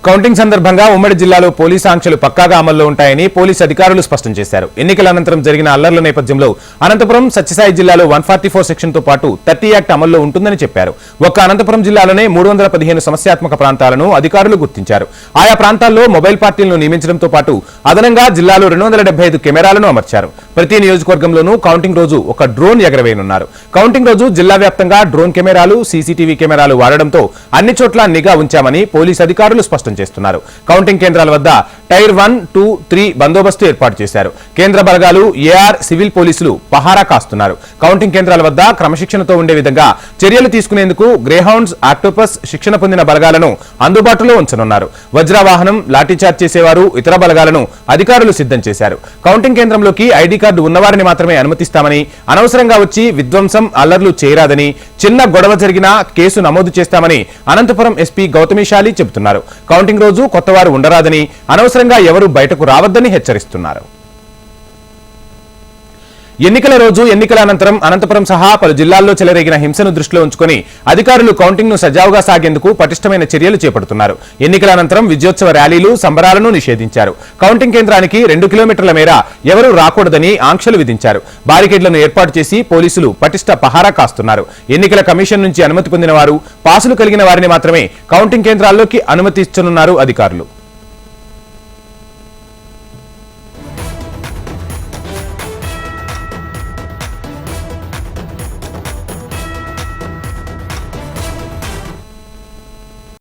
Counting సందర్భంగా ఉమ్మడి జిల్లాలో పోలీసు ఆంక్షలు పక్కాగా అమల్లో ఉంటాయని పోలీసు అధికారులు స్పష్టం చేశారు. ఎన్నికల అనంతరం జరిగిన అల్లర్ల నేపథ్యంలో అనంతపురం, సత్యసాయి జిల్లాలో 144 సెక్షన్ తో పాటు 30 యాక్ట్ అమల్లో ఉంటుందని చెప్పారు. ఒక్క అనంతపురం జిల్లాలోనే 315 సమస్యాత్మక ప్రాంతాలను అధికారులు గుర్తించారు. ఆయా ప్రాంతాల్లో మొబైల్ పార్టీలను నియమించడంతో పాటు అదనంగా జిల్లాలో 275 కెమెరాలను అమర్చారు. ప్రతి నియోజకవర్గంలోనూ కౌంటింగ్ రోజు ఒక డ్రోన్ ఎగరవేయనున్నారు. కౌంటింగ్ రోజు జిల్లా వ్యాప్తంగా డ్రోన్ కెమెరాలు, సీసీటీవీ కెమెరాలు వాడడంతో అన్ని చోట్ల నిఘా ఉంచామని పోలీసు అధికారులు స్పష్టం చేస్తున్నారు. కౌంటింగ్ కేంద్రాల వద్ద టైర్ 1, 2, 3 బందోబస్తు ఏర్పాటు చేశారు. కేంద్ర బలగాలు, ఏఆర్, సివిల్ పోలీసులు పహారా కాస్తున్నారు. కౌంటింగ్ కేంద్రాల వద్ద క్రమశిక్షణతో ఉండే విధంగా చర్యలు తీసుకునేందుకు గ్రేహౌండ్స్, ఆక్టోపస్ శిక్షణ పొందిన బలగాలను అందుబాటులో ఉంచనున్నారు. వజ్రవాహనం, లాఠీచార్జ్ చేసేవారు, ఇతర బలగాలను అధికారులు సిద్ధం చేశారు. కౌంటింగ్ కేంద్రంలోకి ఐడీ కార్డు ఉన్నవారిని మాత్రమే అనుమతిస్తామని, అనవసరంగా వచ్చి విధ్వంసం, అల్లర్లు చేయరాదని, చిన్న గొడవ జరిగినా కేసు నమోదు చేస్తామని అనంతపురం ఎస్పీ గౌతమిశాలి చెబుతున్నారు. కౌంటింగ్ రోజు కొత్తవారు ఉండరాదని, అనవసరంగా ఎవరూ బయటకు రావద్దని హెచ్చరిస్తున్నారు. ఎన్నికల రోజు, ఎన్నికల అనంతరం అనంతపురం సహా పలు జిల్లాల్లో చెలరేగిన హింసను దృష్టిలో ఉంచుకుని అధికారులు కౌంటింగ్ ను సజావుగా సాగేందుకు పటిష్టమైన చర్యలు చేపడుతున్నారు. ఎన్నికల అనంతరం విజయోత్సవ ర్యాలీలు, సంబరాలను నిషేధించారు. కౌంటింగ్ కేంద్రానికి 2 కిలోమీటర్ల మేర ఎవరూ రాకూడదని ఆంక్షలు విధించారు. బారికేడ్లను ఏర్పాటు చేసి పోలీసులు పటిష్ట పహారా కాస్తున్నారు. ఎన్నికల కమిషన్ నుంచి అనుమతి పొందిన వారు, పాసులు కలిగిన వారిని మాత్రమే కౌంటింగ్ కేంద్రాల్లోకి అనుమతిస్తున్నారు అధికారులు.